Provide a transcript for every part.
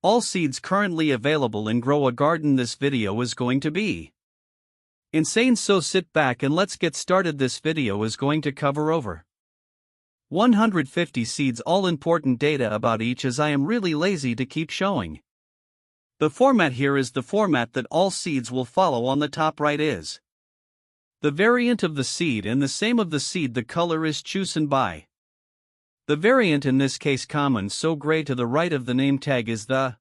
All seeds currently available in Grow a Garden. This video is going to be insane, so sit back and let's get started. This video is going to cover over 150 seeds, all important data about each, as I am really lazy to keep showing. The format here is the format that all seeds will follow. On the top right is the variant of the seed and the same of the seed. The color is chosen by the variant, in this case common, so gray to the right of the name tag is the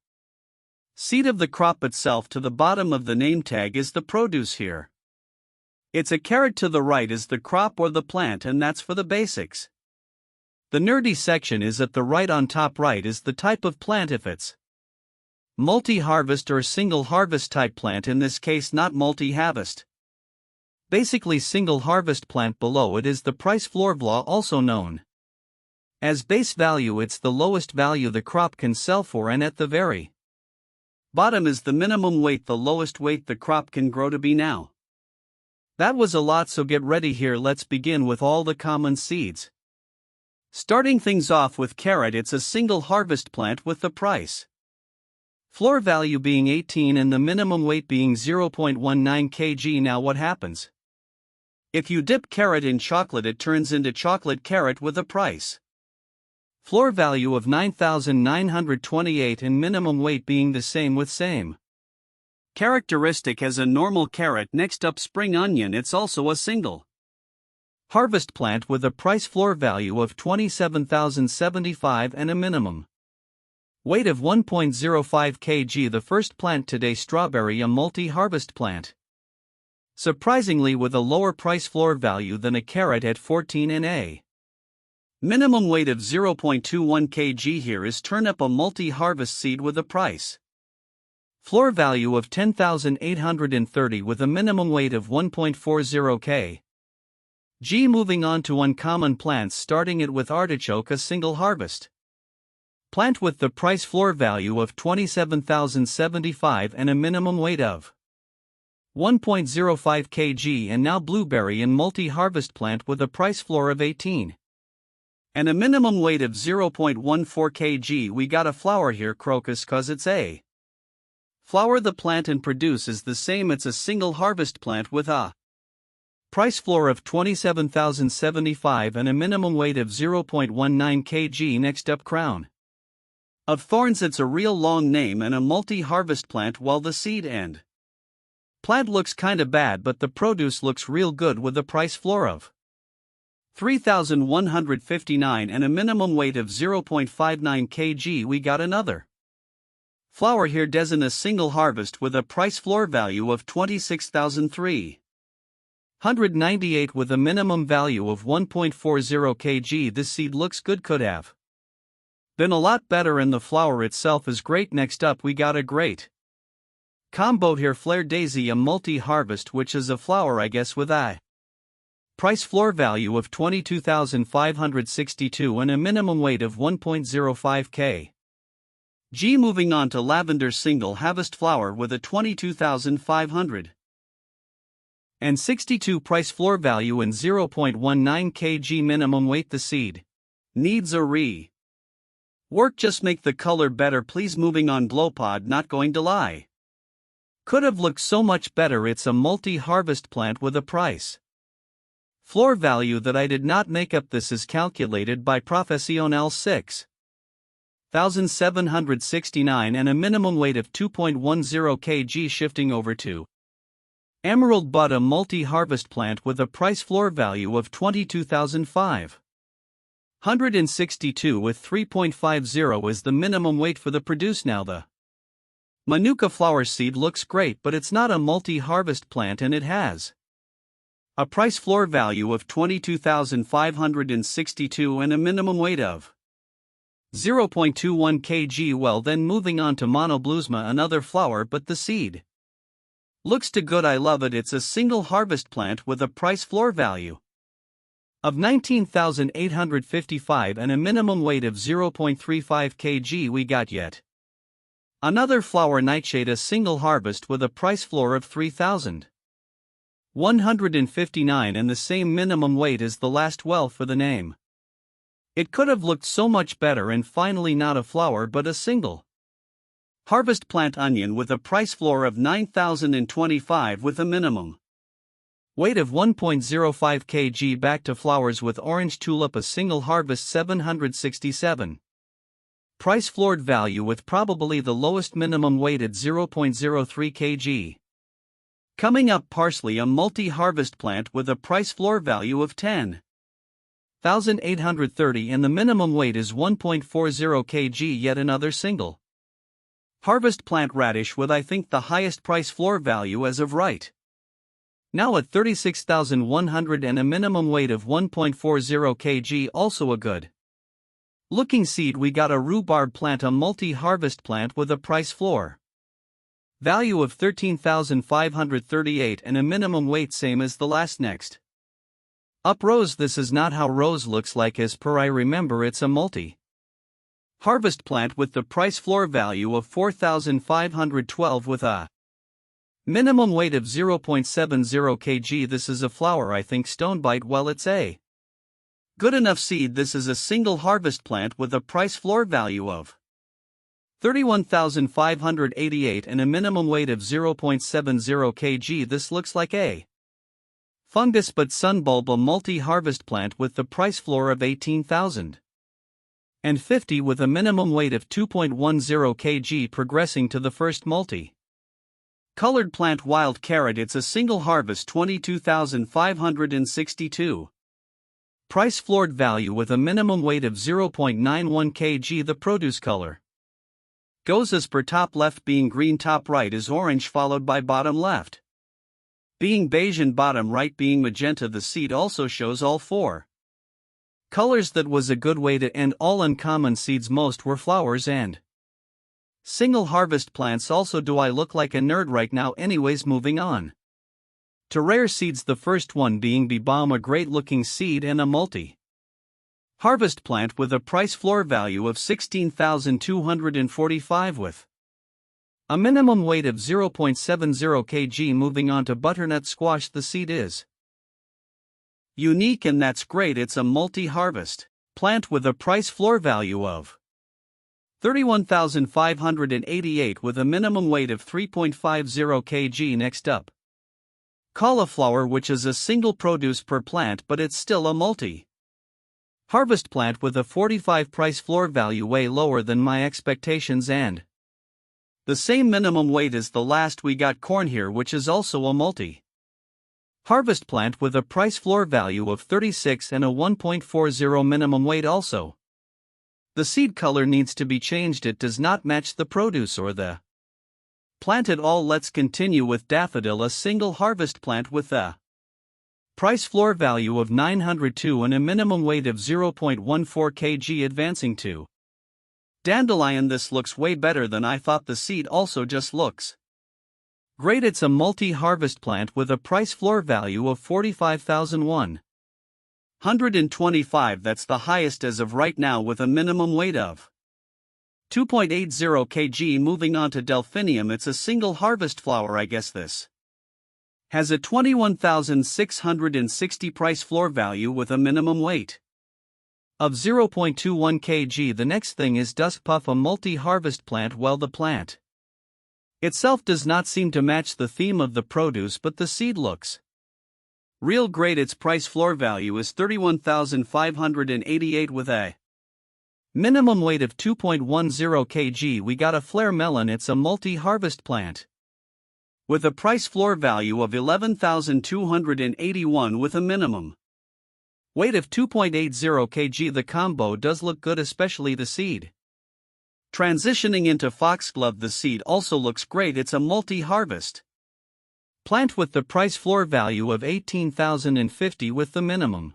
seed of the crop itself. To the bottom of the name tag is the produce here. It's a carrot. To the right is the crop or the plant, and that's for the basics. The nerdy section is at the right. On top right is the type of plant, if it's multi-harvest or single-harvest type plant, in this case not multi-harvest. Basically single-harvest plant. Below it is the price floor VLA, also known as base value. It's the lowest value the crop can sell for, and at the very bottom is the minimum weight, the lowest weight the crop can grow to be. Now, that was a lot, so get ready here. Let's begin with all the common seeds. Starting things off with carrot, it's a single harvest plant with the price floor value being 18 and the minimum weight being 0.19 kg. Now what happens if you dip carrot in chocolate? It turns into chocolate carrot with a price floor value of 9,928 and minimum weight being the same with same characteristic as a normal carrot. Next up, spring onion. It's also a single harvest plant with a price floor value of 27,075 and a minimum weight of 1.05 kg. The first plant today, strawberry, a multi-harvest plant, surprisingly with a lower price floor value than a carrot at 14 and a minimum weight of 0.21 kg. Here is turnip, a multi-harvest seed with a price floor value of 10,830 with a minimum weight of 1.40 kg. Moving on to uncommon plants, starting it with artichoke, a single harvest plant with the price floor value of 27,075 and a minimum weight of 1.05 kg. And now blueberry, a multi-harvest plant with a price floor of 18 and a minimum weight of 0.14 kg. We got a flower here, crocus, cause it's a flower. The plant and produce is the same. It's a single harvest plant with a price floor of 27,075 and a minimum weight of 0.19 kg. Next up, crown of thorns. It's a real long name and a multi-harvest plant. While the seed and plant looks kinda bad, but the produce looks real good with a price floor of 3,159 and a minimum weight of 0.59 kg. We got another flower here, Desin, a single harvest with a price floor value of 26,398 with a minimum value of 1.40 kg. This seed looks good, could have been a lot better, and the flower itself is great. Next up, we got a great combo here, Flare Daisy, a multi-harvest, which is a flower, I guess, with a price floor value of 22,562 and a minimum weight of 1.05 kg. Moving on to lavender, single harvest flower with a 22,562 price floor value and 0.19 kg minimum weight. The seed needs a work, just make the color better please. Moving on, glowpod, not going to lie, could have looked so much better. It's a multi-harvest plant with a price floor value that I did not make up. This is calculated by Professional, 6,769 and a minimum weight of 2.10 kg. Shifting over to emerald bud, a multi-harvest plant with a price floor value of 22,562 with 3.50 is the minimum weight for the produce. Now the manuka flower seed looks great, but it's not a multi-harvest plant and it has a price floor value of 22,562 and a minimum weight of 0.21 kg. Well then, moving on to monoblusma, another flower, but the seed looks too good, I love it. It's a single harvest plant with a price floor value of 19,855 and a minimum weight of 0.35 kg. We got yet another flower, nightshade, a single harvest with a price floor of 3,159 and the same minimum weight as the last. Well, for the name, it could have looked so much better. And finally, not a flower but a single Harvest plant onion with a price floor of $9,025 with a minimum weight of 1.05 kg. Back to flowers with orange tulip, a single harvest $767. Price floored value with probably the lowest minimum weight at 0.03 kg. Coming up, parsley, a multi-harvest plant with a price floor value of $10,830 and the minimum weight is 1.40 kg. Yet another single harvest plant radish with I think the highest price floor value as of right now at $36,100 and a minimum weight of 1.40 kg. Also a good looking seed. We got a rhubarb plant, a multi-harvest plant with a price floor value of $13,538 and a minimum weight same as the last. Next up, rose. This is not how rose looks like as per I remember. It's a multi-harvest plant with the price floor value of $4,512 with a minimum weight of 0.70 kg. This is a flower I think stonebite. Well, it's a good enough seed. This is a single harvest plant with a price floor value of $31,588 and a minimum weight of 0.70 kg. This looks like a fungus but sunbulb, a multi-harvest plant with the price floor of $18,050 with a minimum weight of 2.10 kg. Progressing to the first multi-colored plant, wild carrot. It's a single harvest $22,562. Price floored value with a minimum weight of 0.91 kg. The produce color goes as per: top left being green, top right is orange, followed by bottom left being beige and bottom right being magenta. The seed also shows all four colors. That was a good way to end all uncommon seeds. Most were flowers and single harvest plants. Also, do I look like a nerd right now? Anyways, moving on to rare seeds. The first one being bee balm, a great looking seed and a multi-harvest plant with a price floor value of $16,245 with a minimum weight of 0.70 kg. Moving on to butternut squash. The seed is unique and that's great. It's a multi-harvest plant with a price floor value of $31,588 with a minimum weight of 3.50 kg. Next up, cauliflower, which is a single produce per plant but it's still a multi-harvest plant with a 45 price floor value, way lower than my expectations and the same minimum weight as the last. We got corn here, which is also a multi-harvest plant with a price floor value of $36 and a 1.40 minimum weight. Also, the seed color needs to be changed. It does not match the produce or the plant at all. Let's continue with daffodil, a single harvest plant with a price floor value of $902 and a minimum weight of 0.14 kg. Advancing to dandelion. This looks way better than I thought. The seed also just looks great. It's a multi-harvest plant with a price floor value of $45,125. That's the highest as of right now with a minimum weight of 2.80 kg. Moving on to delphinium. It's a single harvest flower. I guess this has a $21,660 price floor value with a minimum weight of 0.21 kg. The next thing is dusk puff, a multi-harvest plant. Well, the plant itself does not seem to match the theme of the produce, but the seed looks real great. Its price floor value is $31,588 with a minimum weight of 2.10 kg. We got a flare melon. It's a multi-harvest plant with a price floor value of $11,281 with a minimum weight of 2.80 kg. The combo does look good, especially the seed. Transitioning into foxglove. The seed also looks great. It's a multi-harvest plant with the price floor value of $18,050 with the minimum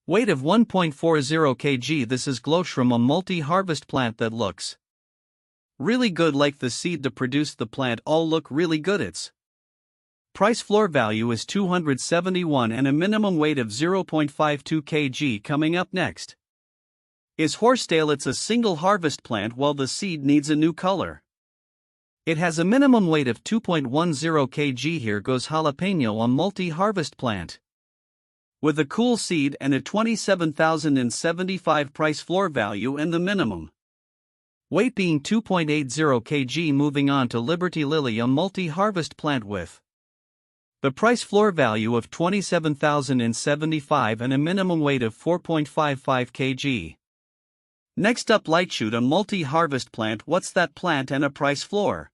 weight of 1.40 kg. This is glowshrum, a multi-harvest plant that looks really good. Like the seed, the produce, the plant all look really good. Its price floor value is $271 and a minimum weight of 0.52 kg. Coming up next is horsetail. It's a single harvest plant while the seed needs a new color. It has a minimum weight of 2.10 kg. Here goes jalapeno, a multi-harvest plant with a cool seed and a $27,075 price floor value and the minimum Weight being 2.80 kg. Moving on to Liberty Lily, a multi-harvest plant with the price floor value of $27,075 and a minimum weight of 4.55 kg. Next up, Lightshoot, a multi-harvest plant. What's that plant and a price floor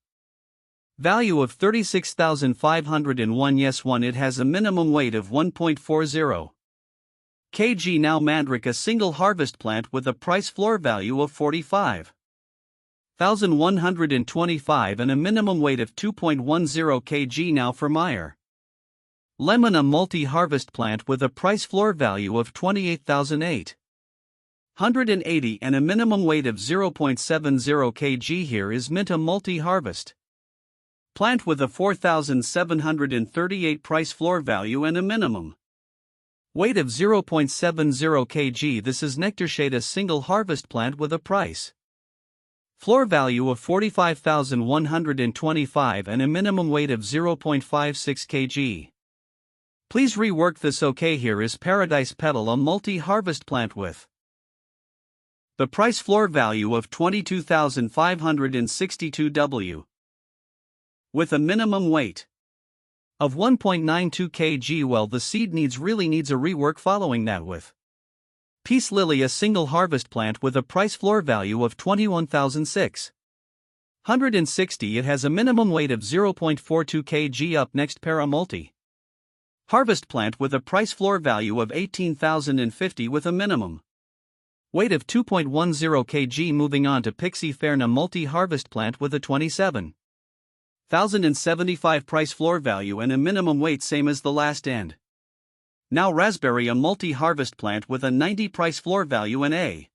value of $36,501? Yes, one. It has a minimum weight of 1.40 kg. Now Mandrake, a single harvest plant with a price floor value of $45,125 and a minimum weight of 2.10 kg. Now for Meyer Lemon, a multi-harvest plant with a price floor value of $28,880 and a minimum weight of 0.70 kg. Here is Mint, a multi-harvest plant with a $4,738 price floor value and a minimum weight of 0.70 kg. This is Nectarshade, a single harvest plant with a price floor value of $45,125 and a minimum weight of 0.56 kg. Please rework this. Okay, here is Paradise Petal, a multi-harvest plant with the price floor value of $22,562 with a minimum weight of 1.92 kg. Well, the seed really needs a rework. Following that with Peace Lily, a single harvest plant with a price floor value of $21,660. It has a minimum weight of 0.42 kg. Up next, Para Multi harvest plant with a price floor value of $18,050 with a minimum weight of 2.10 kg. Moving on to Pixie Fern, a multi-harvest plant with a $27,075 price floor value and a minimum weight same as the last end. Now Raspberry, a multi-harvest plant with a $90 price floor value and a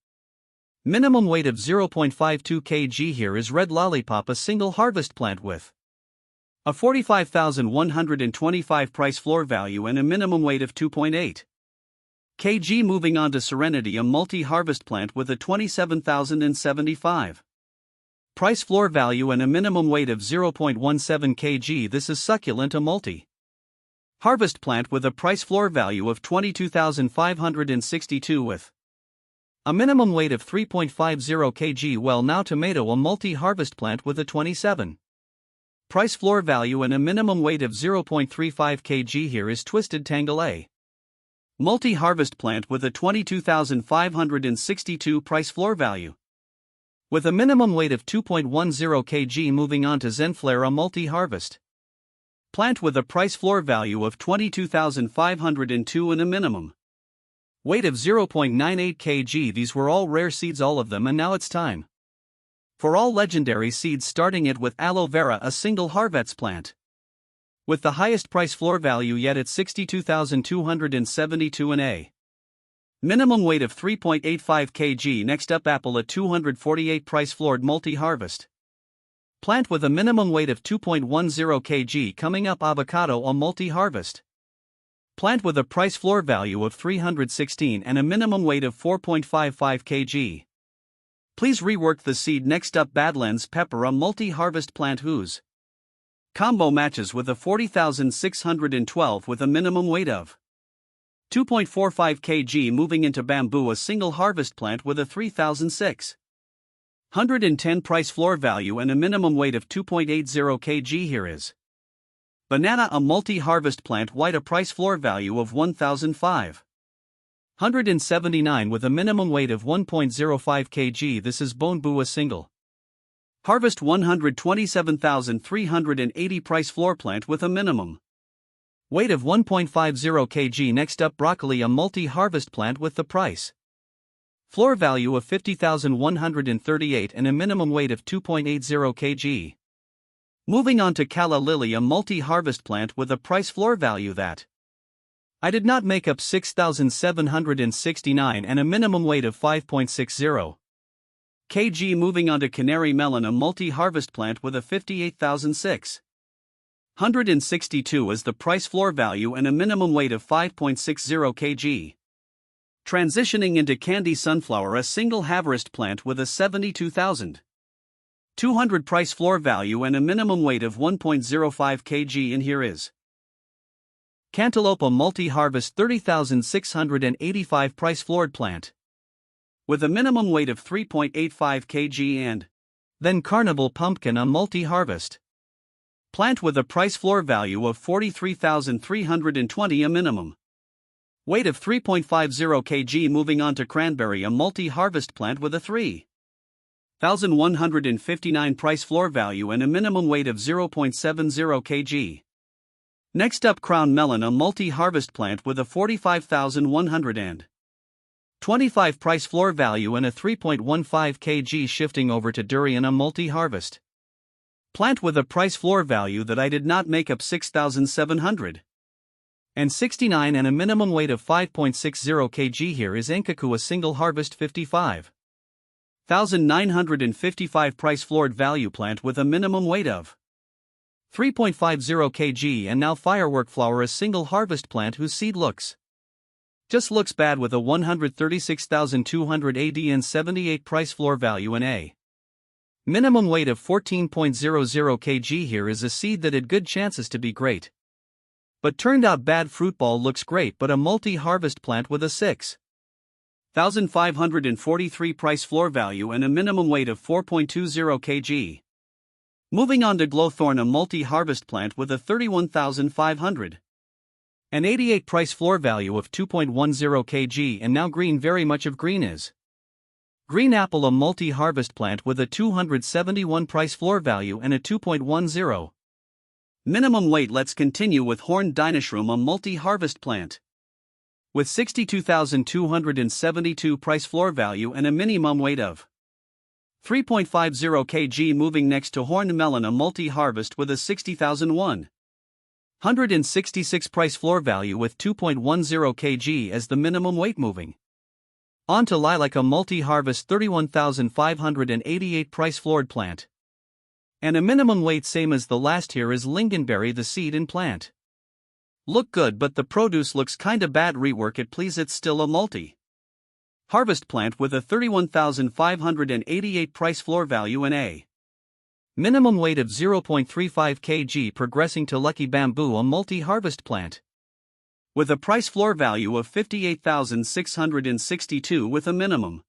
minimum weight of 0.52 kg. Here is Red Lollipop, a single harvest plant with a $45,125 price floor value and a minimum weight of 2.8 kg. Moving on to Serenity, a multi-harvest plant with a $27,075 price floor value and a minimum weight of 0.17 kg. This is Succulent, a multi-harvest plant with a price floor value of $22,562 with a minimum weight of 3.50 kg. Well, now Tomato, a multi-harvest plant with a $27,000 price floor value and a minimum weight of 0.35 kg. Here is Twisted Tangle, a multi-harvest plant with a $22,562 price floor value with a minimum weight of 2.10 kg. Moving on to Zenflare, a multi-harvest plant with a price floor value of $22,502 and a minimum weight of 0.98 kg. These were all rare seeds, all of them, and now it's time for all legendary seeds, starting it with Aloe Vera, a single harvest plant with the highest price floor value yet at $62,272 and a minimum weight of 3.85 kg. Next up, Apple, a 248 price floored multi-harvest plant with a minimum weight of 2.10 kg. Coming up, Avocado, a multi-harvest plant with a price floor value of $316 and a minimum weight of 4.55 kg. Please rework the seed. Next up, Badlands Pepper, a multi-harvest plant whose combo matches with a $40,612 with a minimum weight of 2.45 kg. Moving into Bamboo, a single harvest plant with a $3,610 price floor value and a minimum weight of 2.80 kg. Here is Banana, a multi-harvest plant white, a price floor value of $1,579 with a minimum weight of 1.05 kg. This is Boneboo, a single harvest $127,380 price floor plant with a minimum weight of 1.50 kg. Next up, Broccoli, a multi-harvest plant with the price floor value of $50,138 and a minimum weight of 2.80 kg. Moving on to Calla Lily, a multi-harvest plant with a price floor value that I did not make up $6,769 and a minimum weight of 5.60 kg. Moving on to Canary Melon, a multi-harvest plant with a $58,662 as the price floor value and a minimum weight of 5.60 kg. Transitioning into Candy Sunflower, a single harvest plant with a $72,200 price floor value and a minimum weight of 1.05 kg. And here is Cantaloupe, a multi-harvest $30,685 price floored plant with a minimum weight of 3.85 kg, and then Carnival Pumpkin, a multi-harvest plant with a price floor value of 43,320, a minimum weight of 3.50 kg. Moving on to Cranberry, a multi-harvest plant with a 3,159 price floor value and a minimum weight of 0.70 kg. Next up, Crown Melon, a multi-harvest plant with a 45,125 price floor value and a 3.15 kg. Shifting over to Durian, a multi-harvest plant with a price floor value that I did not make up, 6,769 and a minimum weight of 5.60 kg. Here is Enkaku, a single harvest 55,955 price floored value plant with a minimum weight of 3.50 kg. And now Firework Flower, a single harvest plant whose seed looks bad, with a 136,200 and 78 price floor value and a minimum weight of 14.00 kg. Here is a seed that had good chances to be great, but turned out bad. Fruit ball looks great, but a multi-harvest plant with a 6,543 price floor value and a minimum weight of 4.20 kg. Moving on to Glowthorn, a multi-harvest plant with a 31,588 price floor value of 2.10 kg. And now Green, very much of green, is Green Apple, a multi-harvest plant with a 271 price floor value and a 2.10 minimum weight. Let's continue with Horned Dinoshroom, a multi-harvest plant with 62,272 price floor value and a minimum weight of 3.50 kg. Moving next to Horned Melon, a multi-harvest with a 60,166 price floor value with 2.10 kg as the minimum weight. Moving on to Lilac, a multi-harvest 31,588 price floored plant and a minimum weight same as the last. Here is Lingonberry, the seed and plant look good, but the produce looks kinda bad. Rework it please. It's still a multi-harvest plant with a 31,588 price floor value and a minimum weight of 0.35 kg. Progressing to Lucky Bamboo, a multi-harvest plant with a price floor value of 58,662 with a minimum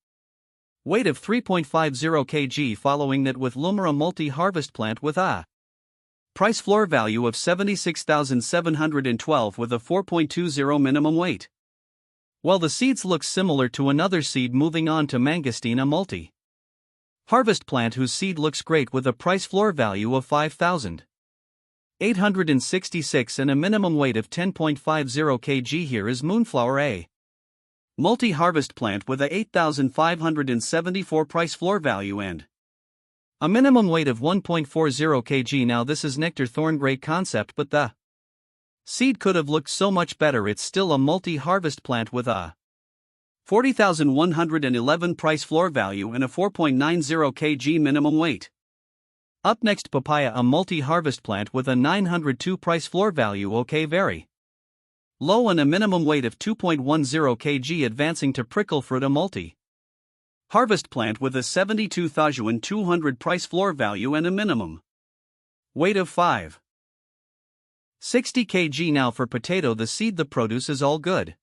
weight of 3.50 kg. Following that with Lumera, a multi-harvest plant with a price floor value of 76,712 with a 4.20 minimum weight. While the seeds look similar to another seed. Moving on to Mangosteen, a multi-harvest plant whose seed looks great with a price floor value of 5,866 and a minimum weight of 10.50 kg. Here is Moonflower, a multi-harvest plant with a 8,574 price floor value and a minimum weight of 1.40 kg. Now this is Nectar Thorngray concept, but the seed could have looked so much better. It's still a multi-harvest plant with a 40,111 price floor value and a 4.90 kg minimum weight. Up next, Papaya, a multi-harvest plant with a 902 price floor value. Okay, very low and a minimum weight of 2.10 kg. Advancing to Prickle Fruit, a multi-harvest plant with a 72,200 price floor value and a minimum weight of 560 kg. Now for Potato, the seed, the produce is all good.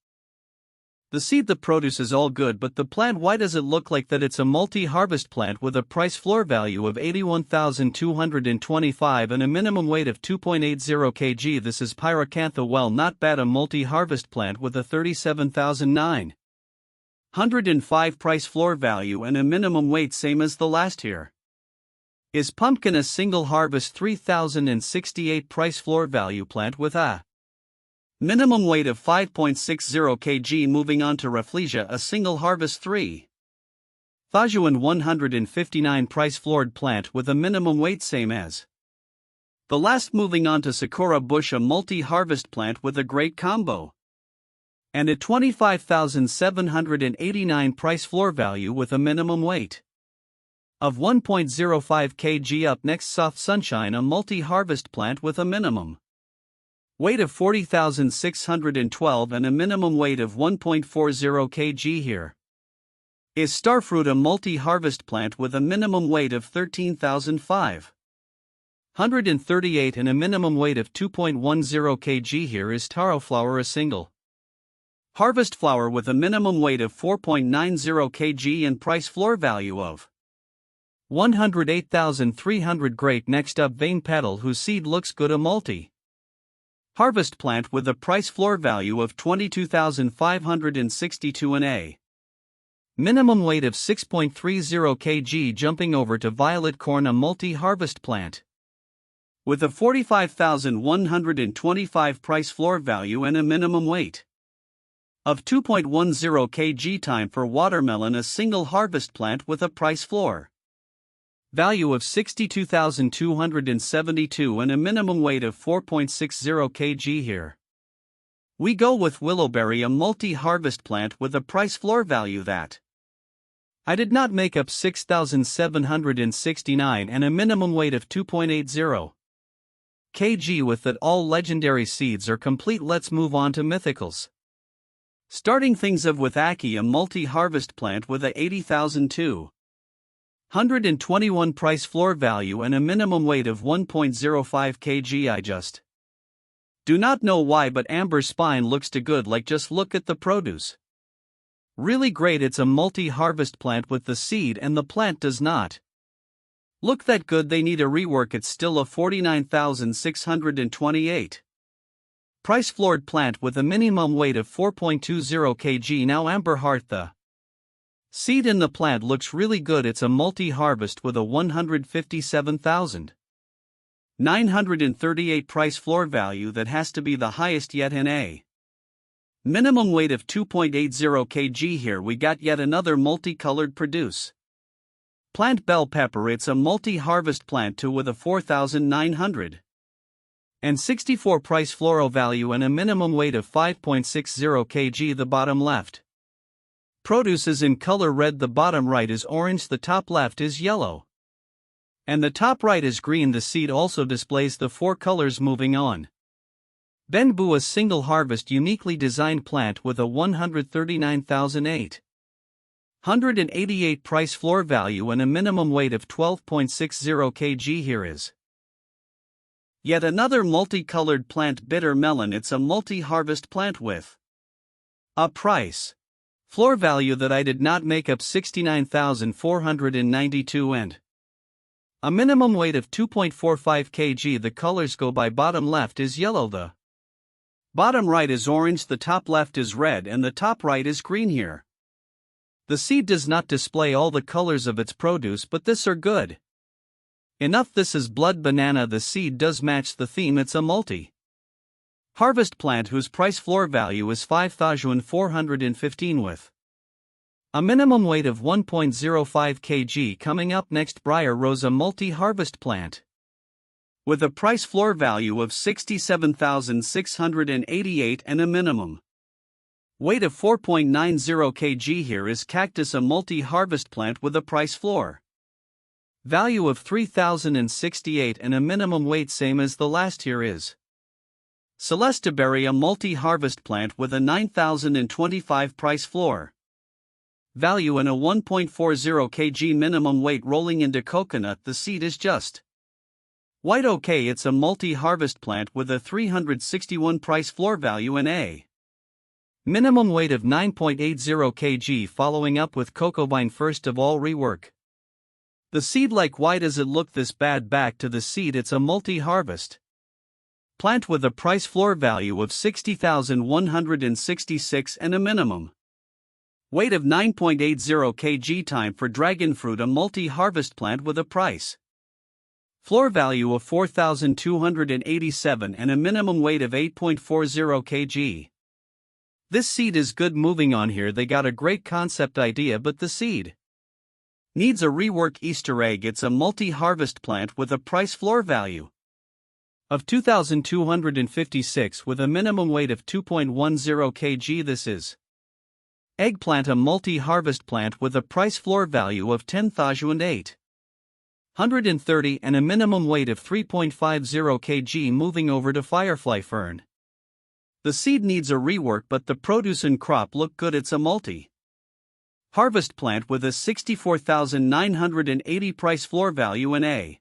The seed, the produce is all good, but the plant, why does it look like that? It's a multi-harvest plant with a price floor value of 81,225 and a minimum weight of 2.80 kg. This is Pyracantha. Well, not bad. A multi-harvest plant with a 37,905 price floor value and a minimum weight same as the last. Here is Pumpkin, a single harvest 3,068 price floor value plant with a minimum weight of 5.60 kg. Moving on to Rafflesia, a single harvest 3,159 price floored plant with a minimum weight same as the last. Moving on to Sakura Bush, a multi-harvest plant with a great combo and a 25,789 price floor value with a minimum weight of 1.05 kg. Up next, Soft Sunshine, a multi-harvest plant with a minimum weight of 40,612 and a minimum weight of 1.40 kg. Here is Starfruit, a multi-harvest plant with a minimum weight of 13,538 and a minimum weight of 2.10 kg. Here is Taro Flower, a single Harvest flower with a minimum weight of 4.90 kg and price floor value of 108,300. Great. Next up, vein petal whose seed looks good, a multi harvest plant with a price floor value of 22,562 and a minimum weight of 6.30 kg. Jumping over to violet corn, a multi-harvest plant with a 45,125 price floor value and a minimum weight of 2.10 kg. Time for watermelon, a single harvest plant with a price floor value of 62,272 and a minimum weight of 4.60 kg. Here we go with willowberry, a multi-harvest plant with a price floor value that I did not make up 6,769 and a minimum weight of 2.80 kg. With that, all legendary seeds are complete. Let's move on to mythicals. Starting things off with Aki, a multi-harvest plant with a 80,221 price floor value and a minimum weight of 1.05 kg. I just do not know why, but amber spine looks too good. Like, just look at the produce. Really great. It's a multi-harvest plant with the seed, and the plant does not look that good. They need a rework. It's still a 49,628 price floored plant with a minimum weight of 4.20 kg. Now amber heart, the seed in the plant looks really good. It's a multi-harvest with a 157,938 price floor value that has to be the highest yet in a minimum weight of 2.80 kg. Here we got yet another multicolored produce plant, bell pepper. It's a multi-harvest plant too with a 4,964 price floral value and a minimum weight of 5.60 kg. The bottom left produce is in color red, the bottom right is orange, the top left is yellow, and the top right is green. The seed also displays the four colors. Moving on, Benbu, a single harvest uniquely designed plant with a 139,888 price floor value and a minimum weight of 12.60 kg. Here is yet another multicolored plant, bitter melon. It's a multi-harvest plant with a price floor value that I did not make up 69,492 and a minimum weight of 2.45 kg. The colors go by: bottom left is yellow, the bottom right is orange, the top left is red, and the top right is green. Here the seed does not display all the colors of its produce, but this are good enough. This is blood banana. The seed does match the theme. It's a multi-harvest plant whose price floor value is 5,415 with a minimum weight of 1.05 kg. Coming up next, Briar Rose, a multi-harvest plant with a price floor value of 67,688 and a minimum weight of 4.90 kg. Here is Cactus, a multi-harvest plant with a price floor value of 3,068 and a minimum weight same as the last. Here is Celesta Berry, a multi-harvest plant with a 9,025 price floor value and a 1.40 kg minimum weight. Rolling into coconut, the seed is just white. Okay, it's a multi-harvest plant with a 361 price floor value and a minimum weight of 9.80 kg. Following up with Cocoa Vine, first of all, rework the seed. Like, why does it look this bad? Back to the seed. It's a multi-harvest plant with a price floor value of 60,166 and a minimum weight of 9.80 kg. Time for dragon fruit, a multi-harvest plant with a price floor value of 4,287 and a minimum weight of 8.40 kg. This seed is good. Moving on, here they got a great concept idea, but the seed needs a rework. Easter egg, it's a multi-harvest plant with a price floor value of 2,256 with a minimum weight of 2.10 kg. This is eggplant, a multi-harvest plant with a price floor value of 10,830 and a minimum weight of 3.50 kg. Moving over to firefly fern. The seed needs a rework, but the produce and crop look good. It's a multi-harvest plant with a 64,980 price floor value and a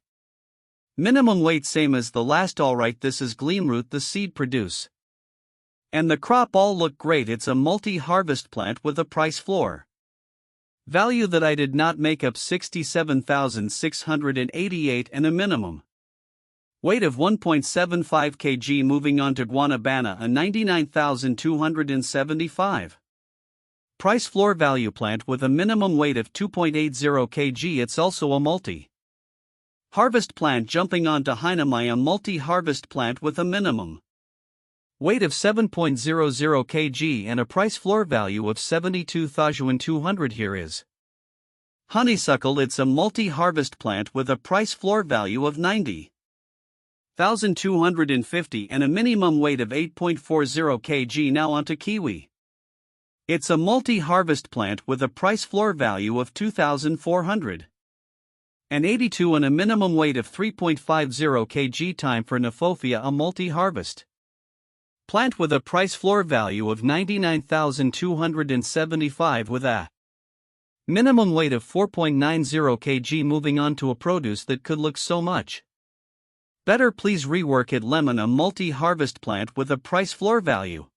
minimum weight same as the last. Alright, this is gleamroot, the seed produce And the crop all look great. It's a multi-harvest plant with a price floor value that I did not make up, 67,688 and a minimum weight of 1.75 kg. Moving on to Guanabana, a 99,275 price floor value plant with a minimum weight of 2.80 kg. It's also a multi-harvest plant. Jumping on to Hainemai, a multi-harvest plant with a minimum weight of 7.00 kg and a price floor value of 72,200. Here is Honeysuckle. It's a multi-harvest plant with a price floor value of 90,250 and a minimum weight of 8.40 kg. Now onto Kiwi. It's a multi-harvest plant with a price floor value of 2,482 and a minimum weight of 3.50 kg. Time for Nephofia, a multi-harvest plant with a price floor value of 99,275 with a minimum weight of 4.90 kg. Moving on to a produce that could look so much better. Please rework it. Lemon, a multi-harvest plant with a price floor value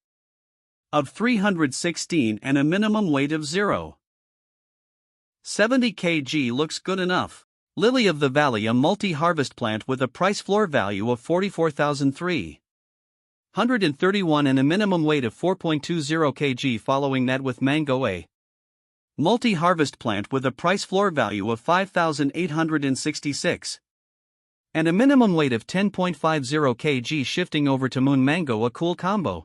of 316 and a minimum weight of 0.70 kg. Looks good enough. Lily of the Valley, a multi-harvest plant with a price floor value of 44,331 and a minimum weight of 4.20 kg. Following that with Mango, a multi-harvest plant with a price floor value of 5,866 and a minimum weight of 10.50 kg. Shifting over to Moon Mango, a cool combo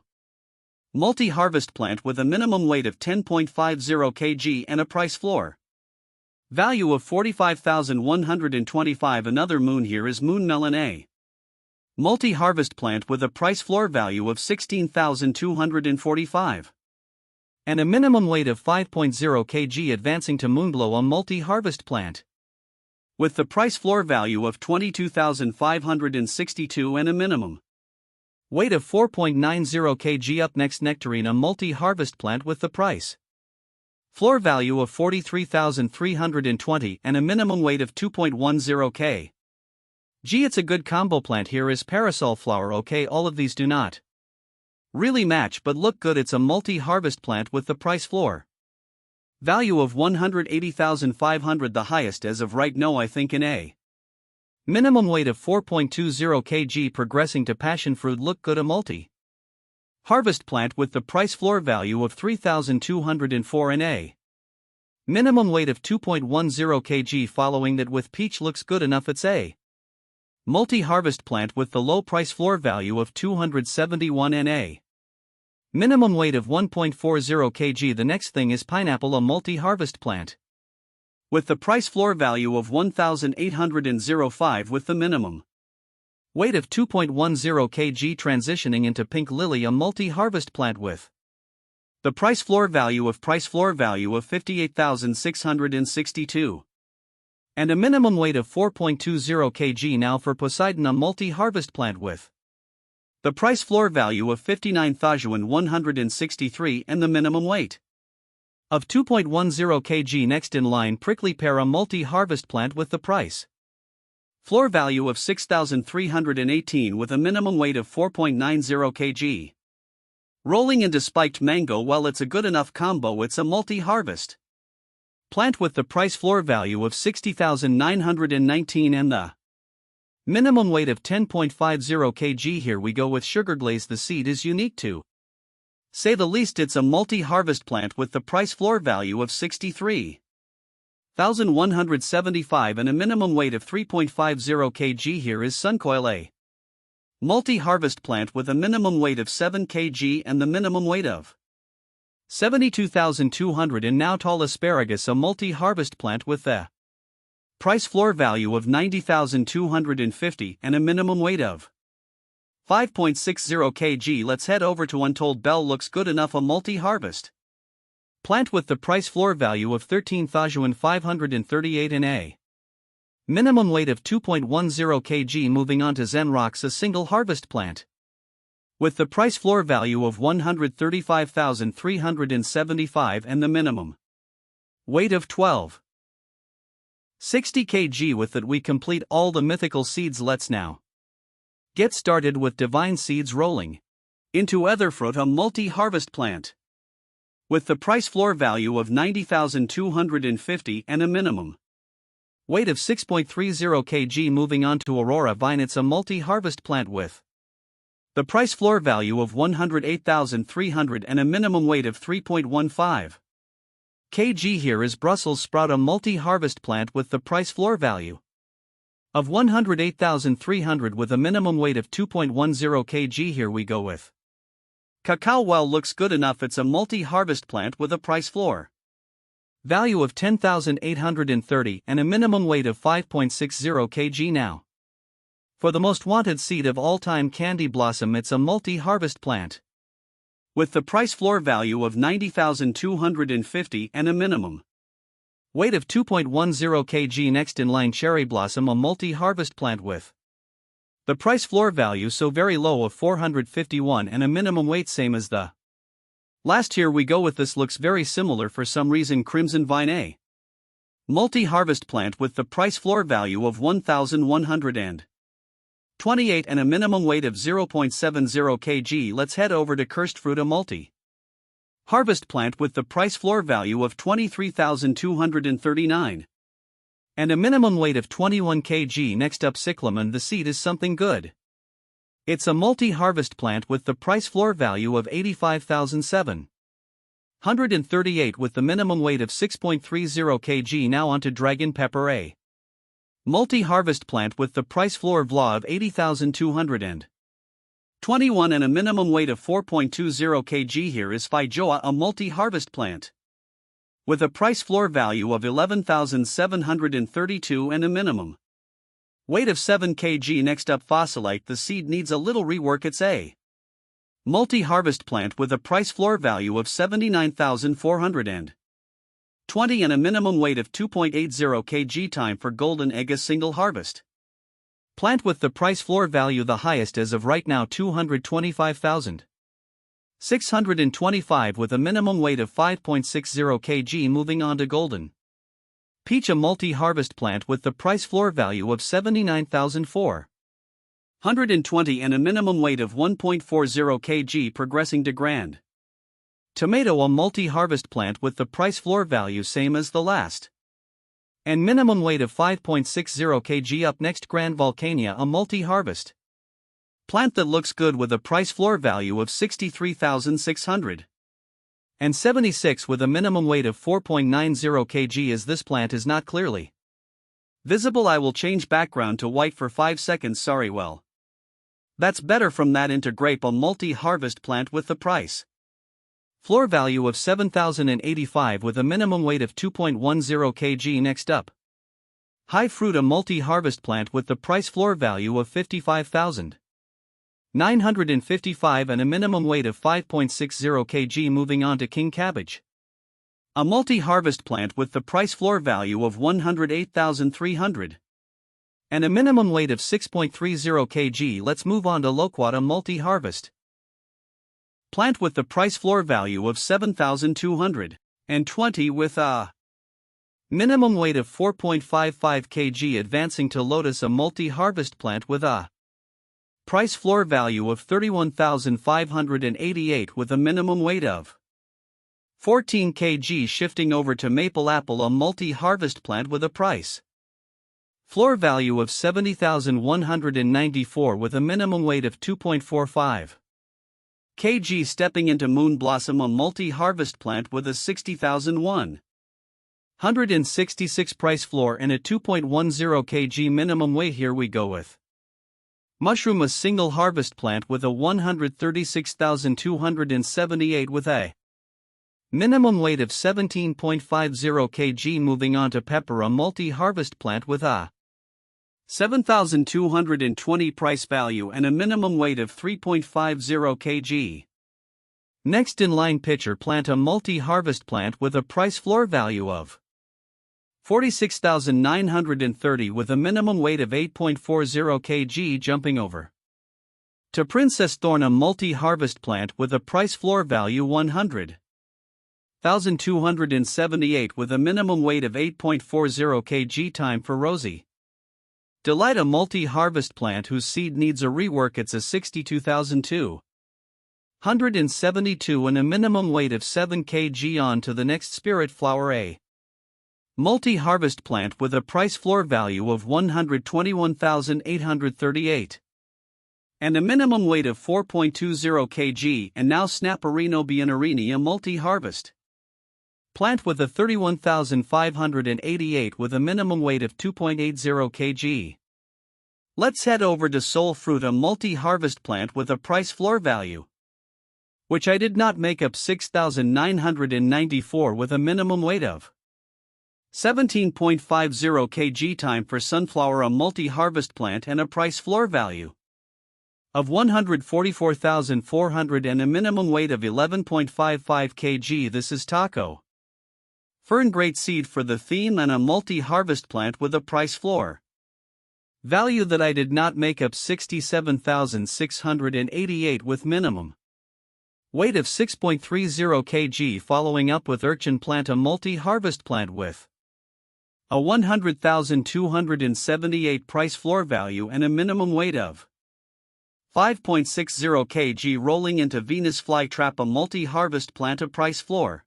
multi-harvest plant with a minimum weight of 10.50 kg and a price floor value of 45,125. Another moon here is Moon Melon, a multi-harvest plant with a price floor value of 16,245 and a minimum weight of 5.0 kg. Advancing to Moonglow, a multi-harvest plant with the price floor value of 22,562 and a minimum weight of 4.90 kg. Up next, Nectarine, a multi-harvest plant with the price floor value of 43,320 and a minimum weight of 2.10 kg. It's a good combo plant. Here is Parasol Flower. Okay, all of these do not really match but look good. It's a multi-harvest plant with the price floor value of 180,500, the highest as of right now I think, in a minimum weight of 4.20 kg. Progressing to Passion Fruit, look good, a multi-harvest plant with the price floor value of 3,204 and a minimum weight of 2.10 kg. Following that with Peach, looks good enough. It's a multi-harvest plant with the low price floor value of 271 and a minimum weight of 1.40 kg. The next thing is Pineapple, a multi-harvest plant with the price floor value of 1,805 with the minimum weight of 2.10 kg. Transitioning into Pink Lily, a multi-harvest plant with the price floor value of 58,662 and a minimum weight of 4.20 kg. Now for Poseidon, a multi-harvest plant with the price floor value of 59,163 and the minimum weight of 2.10 kg. Next in line, Prickly Pear, a multi-harvest plant with the price floor value of 6,318 with a minimum weight of 4.90 kg. Rolling into Spiked Mango, while it's a good enough combo, it's a multi-harvest plant with the price floor value of 60,919 and the minimum weight of 10.50 kg. Here we go with Sugar Glaze. The seed is unique to say the least. It's a multi-harvest plant with the price floor value of 63,175 and a minimum weight of 3.50 kg. Here is Suncoil, a multi-harvest plant with a minimum weight of 7 kg and the minimum weight of 72,200. And now Tall Asparagus, a multi-harvest plant with the price floor value of 90,250 and a minimum weight of 5.60 kg. Let's head over to Untold Bell. Looks good enough, a multi-harvest plant with the price floor value of 13,538 and a minimum weight of 2.10 kg. Moving on to Zen Rocks, a single harvest plant with the price floor value of 135,375 and the minimum weight of 12.60 kg. With it we complete all the mythical seeds. Let's now get started with Divine Seeds rolling. Into Etherfruit, a multi-harvest plant. With the price floor value of 90,250 and a minimum weight of 6.30 kg. Moving on to Aurora Vine, it's a multi-harvest plant with the price floor value of 108,300 and a minimum weight of 3.15 kg. Here is Brussels sprout, a multi-harvest plant with the price floor value of 108,300 with a minimum weight of 2.10 kg. Here we go with cacao. Well, looks good enough. It's a multi-harvest plant with a price floor value of 10,830 and a minimum weight of 5.60 kg. Now, for the most wanted seed of all time, Candy Blossom, it's a multi-harvest plant with the price floor value of 90,250 and a minimum weight of 2.10 kg. Next in line, Cherry Blossom, a multi-harvest plant with the price floor value so very low of 451 and a minimum weight same as the last. Here we go with this, looks very similar for some reason. Crimson Vine, a multi-harvest plant with the price floor value of 1,128 and a minimum weight of 0.70 kg. Let's head over to Cursed Fruit, a multi-harvest plant with the price floor value of 23,239 and a minimum weight of 21 kg. Next up, Cyclamen, the seed is something good. It's a multi-harvest plant with the price floor value of 85,738 with the minimum weight of 6.30 kg. Now onto Dragon Pepper, a multi-harvest plant with the price floor VLA of 80,221 and a minimum weight of 4.20 kg. Here is Fijoa, a multi-harvest plant with a price floor value of 11,732 and a minimum weight of 7 kg. Next up, Fossilite, the seed needs a little rework. It's a multi-harvest plant with a price floor value of 79,420 and a minimum weight of 2.80 kg. Time for Golden Egg, a single harvest plant with the price floor value the highest as of right now 225,625 with a minimum weight of 5.60 kg. Moving on to Golden Peach, a multi-harvest plant with the price floor value of 79,420 and a minimum weight of 1.40 kg. Progressing to Grand Tomato, a multi-harvest plant with the price floor value same as the last and minimum weight of 5.60 kg. Up next, Grand Volcania, a multi-harvest plant that looks good with a price floor value of 63,676 with a minimum weight of 4.90 kg. As this plant is not clearly visible, I will change background to white for 5 seconds. Sorry. Well, that's better. From that into Grape, a multi-harvest plant with the price floor value of 7,085 with a minimum weight of 2.10 kg. Next up, High Fruit, a multi-harvest plant with the price floor value of 55,955 and a minimum weight of 5.60 kg. Moving on to King Cabbage, a multi-harvest plant with the price floor value of 108,300 and a minimum weight of 6.30 kg. Let's move on to Loquat, a multi-harvest plant with the price floor value of 7,220 with a minimum weight of 4.55 kg. Advancing to Lotus, a multi-harvest plant with a price floor value of 31,588 with a minimum weight of 14 kg. Shifting over to Maple Apple, a multi-harvest plant with a price floor value of 70,194 with a minimum weight of 2.45 kg. Stepping into Moon Blossom, a multi-harvest plant with a 60,166 price floor and a 2.10 kg minimum weight. Here we go with Mushroom, a single harvest plant with a 136,278 with a minimum weight of 17.50 kg. Moving on to Pepper, a multi-harvest plant with a 7,220 price value and a minimum weight of 3.50 kg. Next in line, Pitcher Plant, a multi-harvest plant with a price floor value of 46,930 with a minimum weight of 8.40 kg. Jumping over to Princess Thorn, a multi-harvest plant with a price floor value 100,278 with a minimum weight of 8.40 kg. Time for Rosie Delight, a multi-harvest plant whose seed needs a rework. It's a 62,200 172 and a minimum weight of 7 kg. On to the next Spirit Flower A. Multi-harvest plant with a price floor value of 121,838. And a minimum weight of 4.20 kg. And now Snapperino Bianarini, a multi-harvest plant with a 31,588 with a minimum weight of 2.80 kg. Let's head over to Soul Fruit, a multi-harvest plant with a price floor value, which I did not make, up 6,994 with a minimum weight of 17.50 kg. Time for Sunflower, a multi-harvest plant and a price floor value of 144,400 and a minimum weight of 11.55 kg. This is Taco Fern, great seed for the theme and a multi-harvest plant with a price floor value that I did not make, up 67,688 with minimum weight of 6.30 kg. Following up with Urchin Plant, a multi-harvest plant with a 100,278 price floor value and a minimum weight of 5.60 kg. Rolling into Venus Flytrap, a multi-harvest plant, a price floor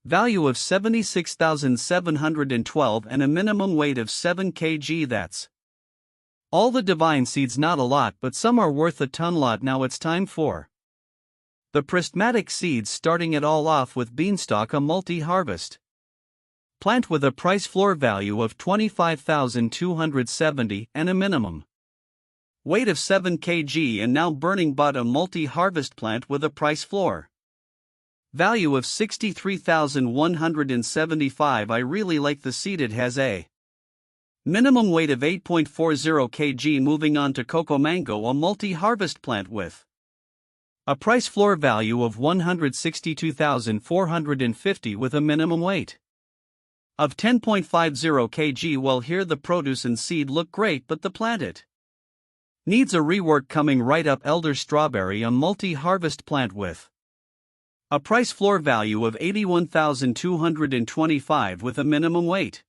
value of 76,712 and a minimum weight of 7 kg. That's all the divine seeds, not a lot, but some are worth a ton lot. Now it's time for the prismatic seeds, starting it all off with Beanstalk, a multi-harvest plant with a price floor value of 25,270 and a minimum weight of 7 kg. And now Burning Bud, a multi-harvest plant with a price floor value of 63,175. I really like the seed, it has a minimum weight of 8.40 kg. Moving on to Coco Mango, a multi-harvest plant with a price floor value of 162,450 with a minimum weight of 10.50 kg. Well, here the produce and seed look great, but the plant, it needs a rework. Coming right up, Elder Strawberry, a multi-harvest plant with a price floor value of 81,225 with a minimum weight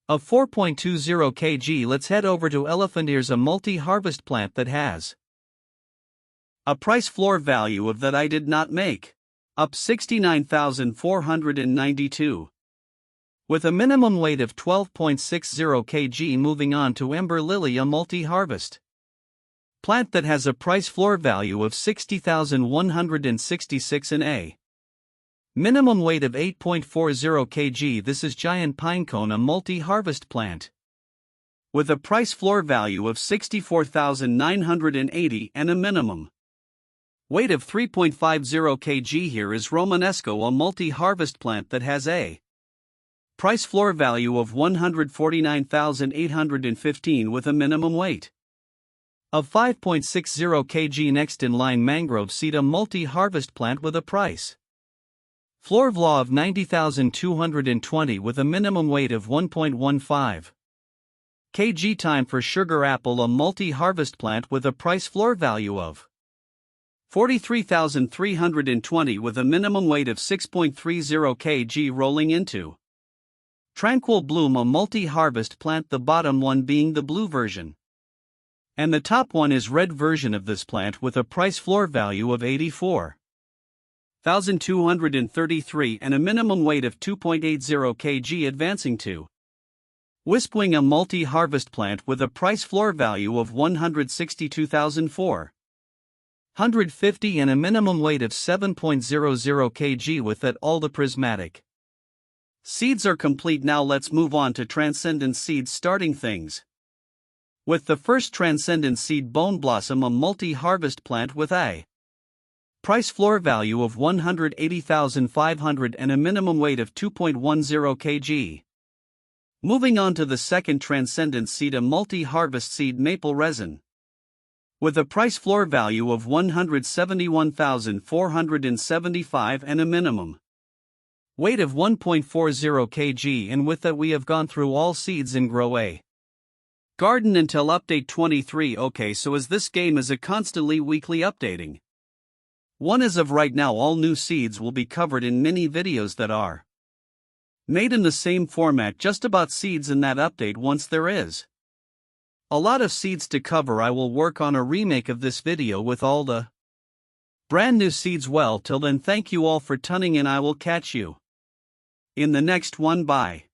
of 4.20 kg. Let's head over to Elephant Ears, a multi-harvest plant that has a price floor value of that I did not make, up 69,492 with a minimum weight of 12.60 kg. Moving on to Ember Lily, a multi-harvest plant that has a price floor value of 60,166 and a minimum weight of 8.40 kg. This is Giant Pinecone, a multi-harvest plant with a price floor value of 64,980 and a minimum weight of 3.50 kg. Here is Romanesco, a multi-harvest plant that has a price floor value of 149,815 with a minimum weight of 5.60 kg. Next in line, Mangrove Seed, a multi-harvest plant with a price floor value of 90,220 with a minimum weight of 1.15 kg. Time for Sugar Apple, a multi-harvest plant with a price floor value of 43,320 with a minimum weight of 6.30 kg. Rolling into Tranquil Bloom, a multi-harvest plant, the bottom one being the blue version and the top one is red version of this plant with a price floor value of 84,233 and a minimum weight of 2.80 kg. Advancing to Wispwing, a multi-harvest plant with a price floor value of 162,450 and a minimum weight of 7.00 kg. With that, all the prismatic seeds are complete. Now let's move on to Transcendent Seeds, starting things with the first Transcendent Seed, Bone Blossom, a multi-harvest plant with a price floor value of 180,500 and a minimum weight of 2.10 kg. Moving on to the second Transcendent Seed, a multi-harvest seed, Maple Resin, with a price floor value of 171,475 and a minimum weight of 1.40 kg. And with that, we have gone through all seeds in Grow a Garden until update 23. Okay, so as this game is a constantly weekly updating one, as of right now all new seeds will be covered in mini videos that are made in the same format, just about seeds in that update. Once there is a lot of seeds to cover, I will work on a remake of this video with all the Brand new seeds. Well, till then, thank you all for tuning in. I will catch you in the next one. Bye.